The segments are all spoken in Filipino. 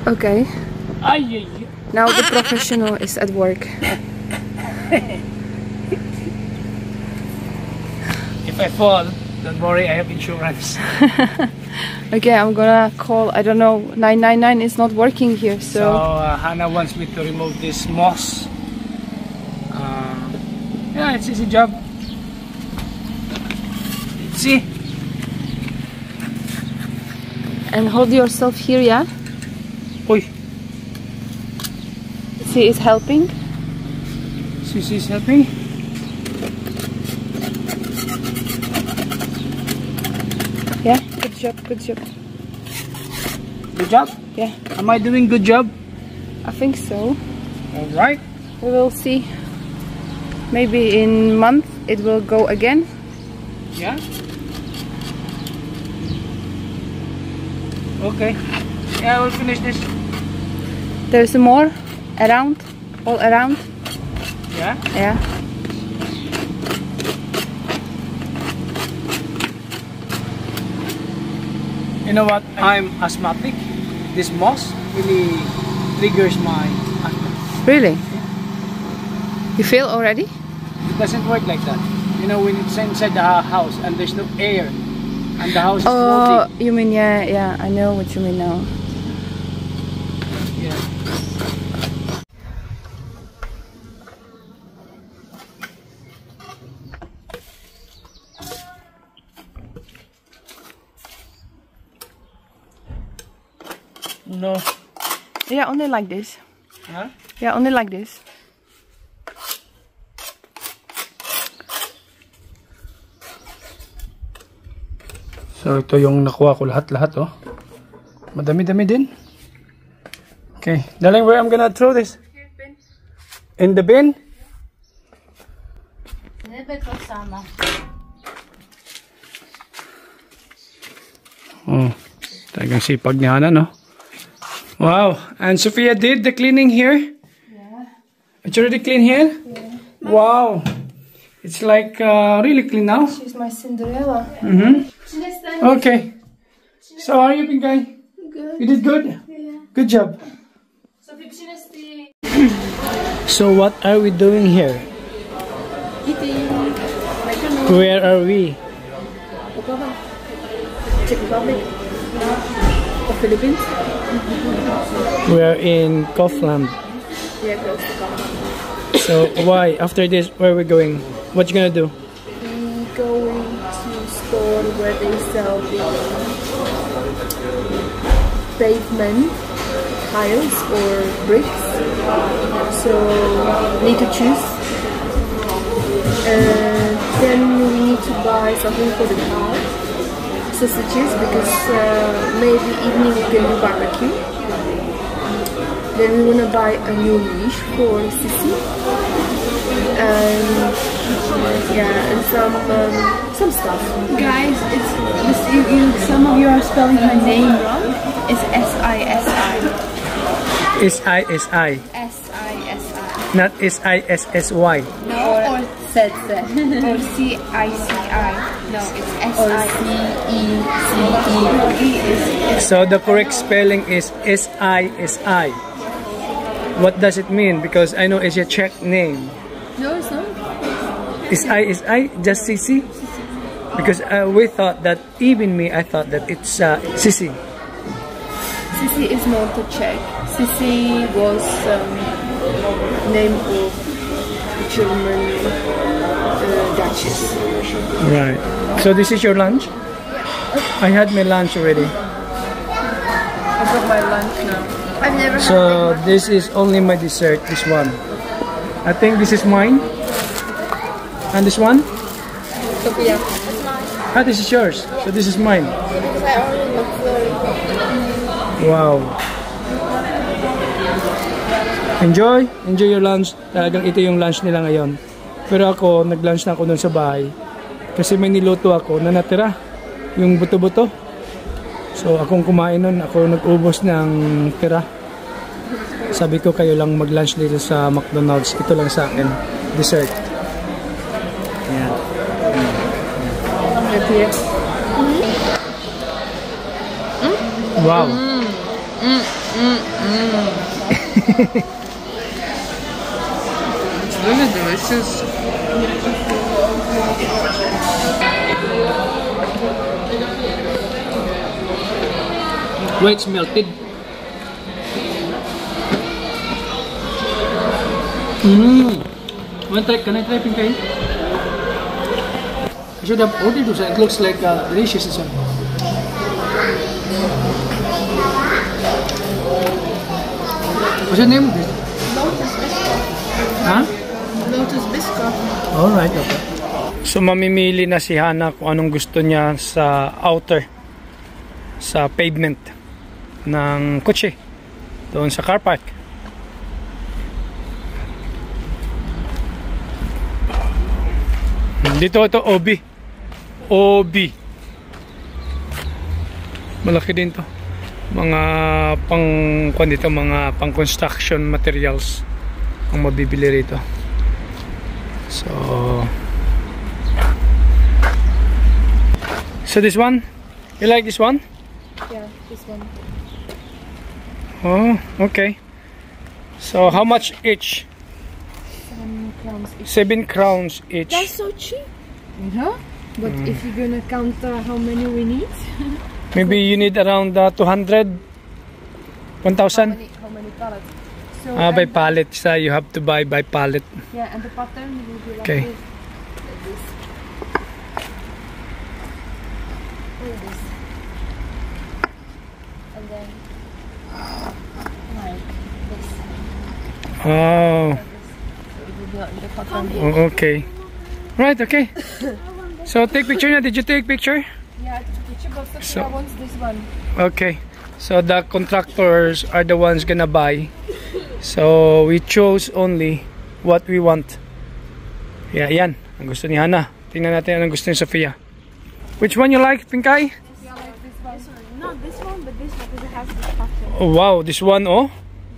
Okay. Ay. Now the professional is at work. If I fall, don't worry, I have insurance. Okay, I'm gonna call, I don't know, 999 is not working here, so... Hannah wants me to remove this moss. Yeah, it's easy job. See? And hold yourself here, yeah? Uy. See, it's helping. She's helping. Yeah, good job, good job. Good job? Yeah. Am I doing good job? I think so. Alright. We will see. Maybe in a month it will go again. Yeah? Okay. Yeah, we'll finish this. There's more around, all around. Yeah? Yeah. You know what? I'm asthmatic. This moss really triggers my asthma. Really? You feel already? It doesn't work like that. You know, when it's inside the house and there's no air and the house is Oh, moldy. you mean, yeah, I know what you mean now. Yeah. No. Yeah, only like this. Huh? Yeah, only like this. So ito yung nakuha ko lahat oh. Madami-dami din. Okay, darling, where I'm gonna throw this? In the bin? Oh, talagang sipag ni Hannah, no? Wow, and Sophia did the cleaning here? Yeah. It's already clean here? Yeah. Wow, it's like really clean now. She's my Cinderella. Okay, so how are you been going? Good. You did good? Yeah. Good job. So what are we doing here? Eating. Where are we? Czech Republic. The Philippines. We are in Kaufland. Yeah, close to Kaufland. So why? After this, where are we going? What you gonna do? We going to store where they sell the pavement tiles or bricks. So need to choose. Then we need to buy something for the car. Sausages, because maybe evening we can do barbecue. Then we wanna buy a new leash for Sissy, and yeah, and some stuff. Guys, some of you are spelling her name wrong. It's S-I-S-I. S-I-S-I. S-I-S-I. Not S-I-S-S-Y. No, or or C-I-C-I. No, it's S-I-C-E-C-E. So the correct spelling is S-I-S-I. What does it mean? Because I know it's a Czech name. No, it's not. S-I-S-I? Just Sissy? Because we thought that, even me, I thought that it's Sissy. Sissy is not a Czech. Sissy was name of German Duchess. Right. So this is your lunch? I had my lunch already. I got my lunch now. I've never So this is only my dessert, this one. I think this is mine. And this one? Sophia. Ah, this is yours. So this is mine. Wow. Enjoy your lunch. Talagang ito yung lunch nila ngayon. Pero ako, nag-lunch na ako dun sa bahay. Kasi may niluto ako na natira. Yung buto-buto. So akong kumain nun, ako nag-ubos ng tira. Sabi ko kayo lang mag-lunch dito sa McDonald's. Ito lang sa akin. Dessert. Ayan. Wow. It's really delicious. Wait, it's melted. Can I try Pinkay? I should have ordered this. It looks like delicious as well. What's the name of this? Lotus biscuit. Huh? Lotus biscuit. Alright, okay. So mamimili na si Hana kung anong gusto niya sa outer, sa pavement ng kotse doon sa car park. Dito ito OB. Malaki din to. Mga mga pang construction materials ang mabibili rito. So this one? You like this one? Yeah, this one. Oh, okay. So how much each? 7 crowns each. 7 crowns each. That's so cheap. Yeah? But if you're gonna count how many we need, Maybe you need around 200, 1,000. how many pallets? So By pallet, so you have to buy by pallet. yeah, and the pattern will be like Okay. this. Like this. Like this. And then like this. Oh, So it will be like the pattern. okay. Right, okay. So take picture na. Did you take picture? Yeah, picture, but So- Sophia wants this one. Okay. So the contractors are the ones gonna buy. So we chose only what we want. Yeah, yan. Ang gusto ni Hana. Tingnan natin anong gusto ni Sophia. Which one you like, Pinkay? Yeah, like this one. Not this one, but this one because it has this pattern. Oh, wow, this one, oh.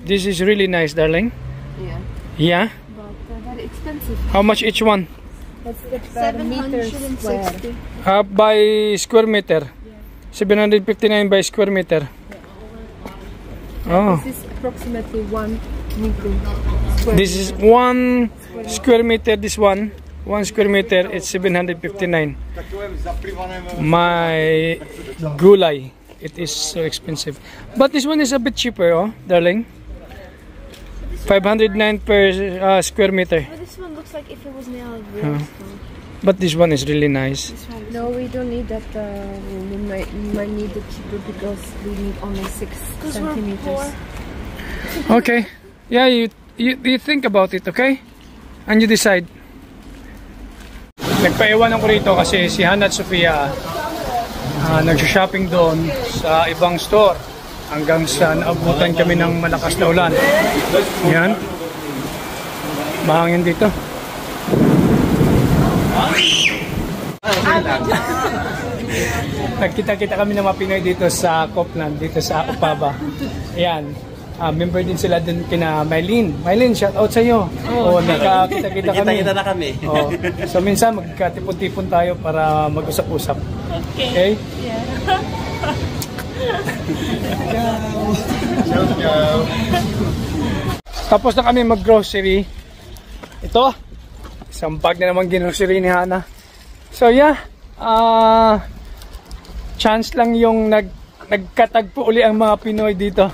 This is really nice, darling. Yeah, Yeah. but very expensive. How much each one? That's the per meter square. By square meter. 759 by square meter. Oh, This is approximately 1 meter square. this is 1 square meter. This one, 1 square meter. It's 759. My gulay. It is so expensive. But this one is a bit cheaper, oh, darling. 509 per square meter. But this one looks like if it was nailed real stone. But this one is really nice. No, we don't need that. We might need it cheaper because we need only 6 centimeters. Okay. Yeah, you think about it, okay? And you decide. Nagpaiwan ako rito kasi si Hana at Sophia nag-shopping doon sa ibang store hanggang sa naabutan kami ng malakas na ulan. Yan. Mahangin dito. Nagkita-kita kami ng mga Pinoy dito sa Copland, dito sa Upaba. Ayan. Member din sila din kina Mylene. Mylene, shout out sa iyo. Nagkakita-kita kami. Kita na kami. Oh. So minsan magkatipon-tipon tayo para mag-usap-usap. Okay? Yeah. Tapos na kami mag-grocery. Ito, isang bag na naman grocery ni Hana. So yeah, chance lang yung nagkatagpo uli ang mga Pinoy dito.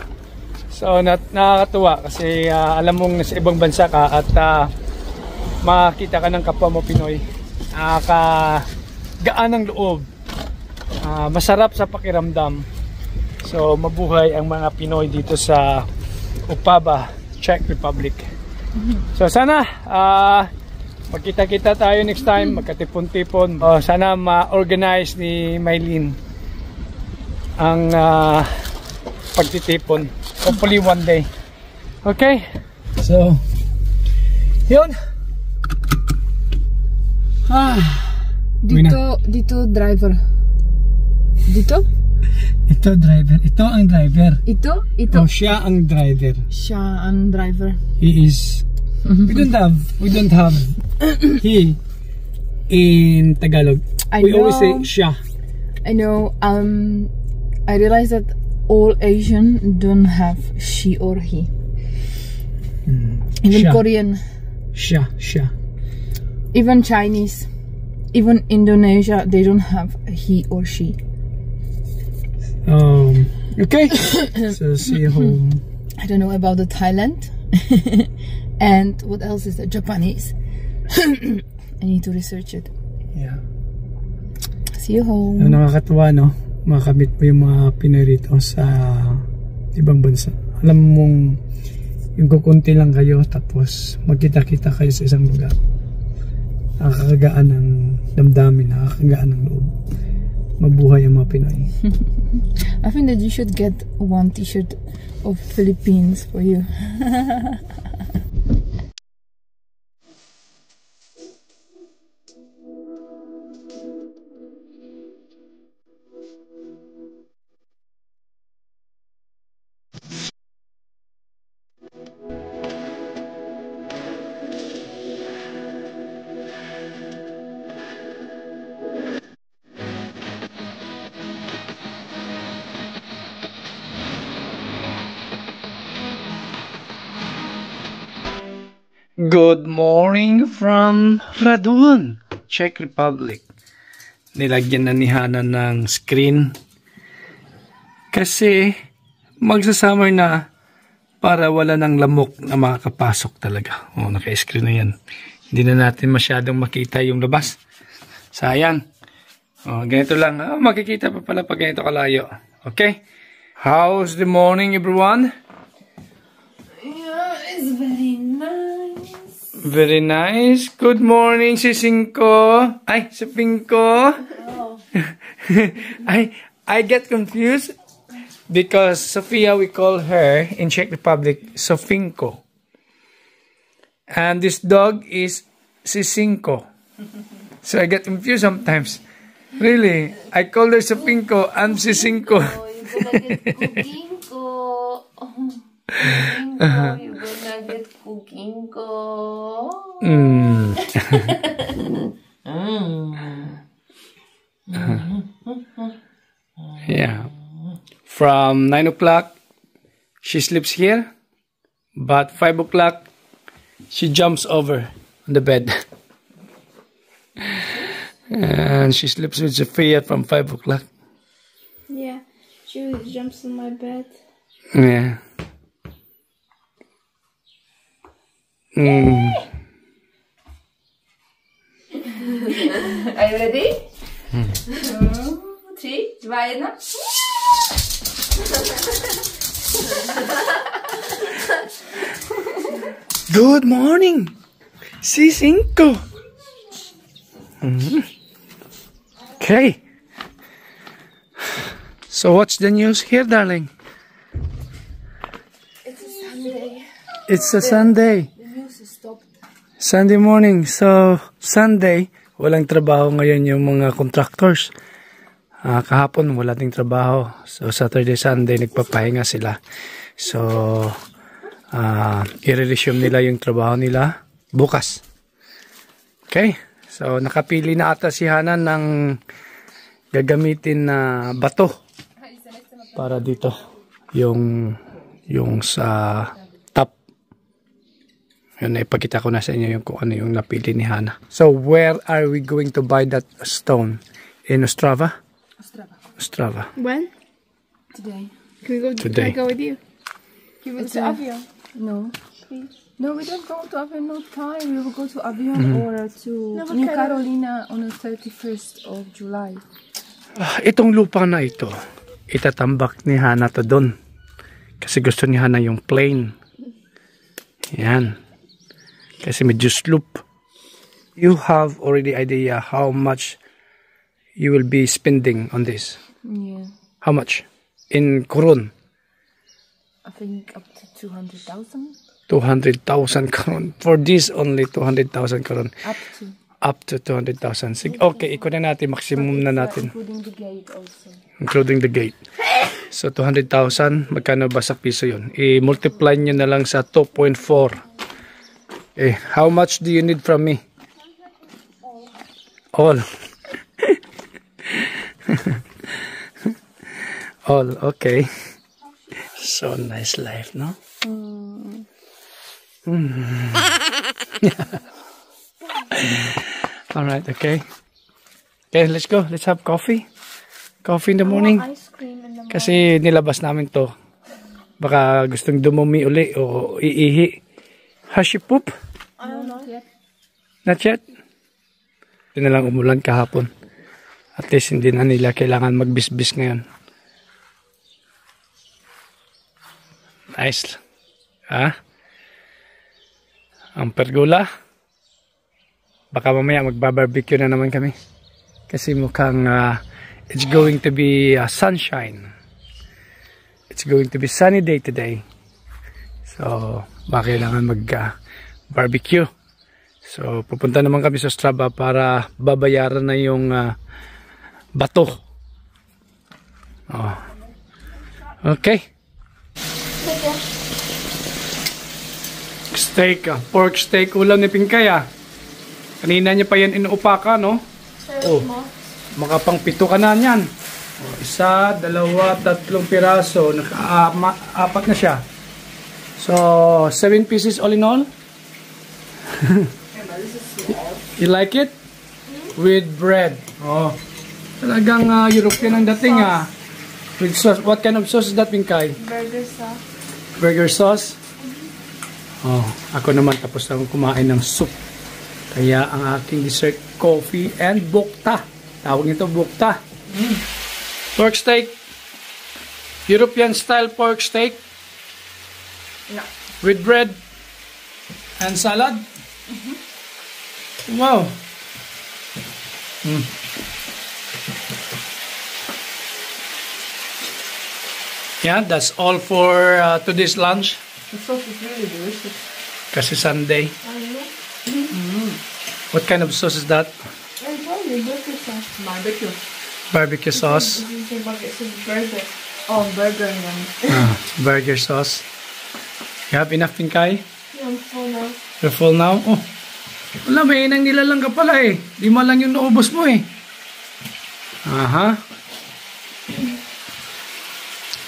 So nakakatuwa kasi alam mong nasa ibang bansa ka at makakita ka ng kapwa mo Pinoy. Nakakagaan ng loob. Masarap sa pakiramdam. So mabuhay ang mga Pinoy dito sa Upaba, Czech Republic. So sana magkita-kita tayo next time, magkatipon-tipon. Sana ma-organize ni Mylene ang pagtitipon. Hopefully one day. Okay? So, yun. Dito driver. Dito? Ito driver. Ito ang driver. Ito? Oh, siya ang driver. Siya ang driver. He is. We don't have he in Tagalog. We always say siya. I know. I realize that all Asian don't have she or he. Even Siya. Korean. Siya. Even Chinese. Even Indonesia, they don't have a he or she. Okay. So see you home. I don't know about the Thailand. And what else is there? Japanese. I need to research it. Yeah. See you home. Nakakatuwa, no? Makamit mo yung mga Pinoy rito sa ibang bansa. Alam mong yung kukunti lang kayo tapos magkita-kita kayo sa isang lugar. Nakakagaan ng damdamin, nakakagaan ng loob. Mabuhay ang mga Pinoy. I think that you should get one t-shirt of Philippines for you. Good morning from Radun, Czech Republic. Nilagyan na ni Hana ng screen kasi magsa-summer na para wala ng lamok na makakapasok talaga. Naka-screen na yan. Hindi na natin masyadong makita yung labas. Sayang. Ganito lang. Makikita pa pala pag ganito kalayo. Okay? How's the morning, everyone? Yeah, it's very nice. Very nice. Good morning, si Cinco. Ay, si Pinko. Oh. I get confused because Sofia, we call her in Czech Republic Sofinko. And this dog is Sisinko. So I get confused sometimes. Really, I call her Sofinko and Sisinko. Oh, you're gonna get cooking ko. You're gonna get cooking ko. Yeah. From 9 o'clock, she sleeps here. But 5 o'clock, she jumps over on the bed. And she sleeps with Sophia from 5 o'clock. Yeah, she jumps on my bed. Yeah. Are you ready? 3, 2, 1. Good morning, C5. Okay. So what's the news here, darling? It's a Sunday. It's a Sunday. The news is stopped. Sunday morning. So Sunday, walang trabaho ngayon yung mga contractors. Kahapon wala ding trabaho. So Saturday, Sunday nagpapahinga sila. So i-resume nila yung trabaho nila bukas. Okay? So nakapili na ata si Hana ng gagamitin na bato para dito. Yung sa top. Yun, ipakita ko na sa inyo yung kung ano yung napili ni Hana. So where are we going to buy that stone? In Ostrava? Ostrava. When? Today. Can we go? Today. Can I go with you? Can we go to Avion? No. Please. No, we don't go to Avion, no time. We will go to Avion or to New Carolina on the 31st of July. Itong lupa na ito, itatambak ni Hana to doon. Kasi gusto ni Hana yung plain. Yan. Kasi medyo slope. You have already idea how much you will be spending on this? Yeah. How much? In Koron? I think up to 200,000. 200,000 Koron. For this only 200,000 Koron. Up to 200,000. Sige, okay, ikunin natin. Maximum na natin. Including the gate also. Including the gate. So 200,000. Magkano ba sa piso yun? I-multiply nyo na lang sa 2.4. How much do you need from me? All. All, okay. So nice life, no? Alright, okay. Okay, let's go. Let's have coffee. Coffee in the morning. Ice cream in the morning. Kasi nilabas namin to. Baka gustong dumumi uli o iihi. Has she poop? I don't know yet. Not yet? Ito na lang umulan kahapon. At least hindi na nila kailangan magbisbis ngayon. Nice. Ha? Ang pergola. Baka mamaya magbabarbecue na naman kami. Kasi mukhang it's going to be sunshine. It's going to be sunny day today. So, baka kailangan mag-barbecue. So, pupunta naman kami sa Straba para babayaran na yung bato. Oh. Okay. Steak, pork steak, ulam ni Pinkay Kanina niya pa yan inuupaka, no? Oh, makapang 7 ka na yan. Oh, 1, 2, 3 piraso. Apat na siya. So, 7 pieces all in all? You like it? With bread. Oh, talagang European ang dating With sauce. What kind of sauce is that, Pinkay? Burger sauce. Burger sauce? Oh, ako naman tapos lang kumain ng soup. Kaya ang aking dessert, coffee and bukta. Tawag nito bukta. Pork steak. European style pork steak. No. With bread and salad. Wow. Yeah, that's all for today's lunch. The sauce is really delicious. Kasi Sunday. I know. What kind of sauce is that? I told you, burger sauce. Barbecue. Barbecue sauce. Burger. Oh, burger naman. Burger sauce. You have enough, Pinkay? Yeah, I'm full now. You're full now? Oh, wala, may inang nilalang ka pala Di mo lang yung naubos mo Aha.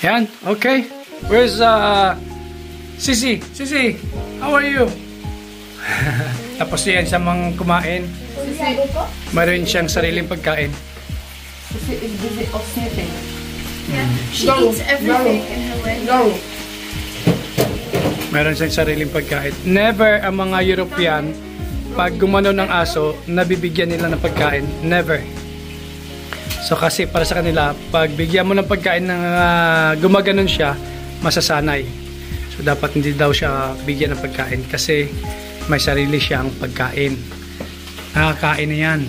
Yan, okay. Where's Sisi? Sisi, how are you? Tapos yan siya mang kumain. Mayroon siyang sariling pagkain. Sisi is busy of sniffing. Yeah, she eats everything in her way. No. Mayroon siyang sariling pagkain. Never ang mga European, pag gumano ng aso, nabibigyan nila ng pagkain. Never. So kasi para sa kanila, pag bigyan mo ng pagkain ng gumaganon siya, masasanay. So dapat hindi daw siya bigyan ng pagkain kasi may sarili siyang pagkain. Nakakain na yan.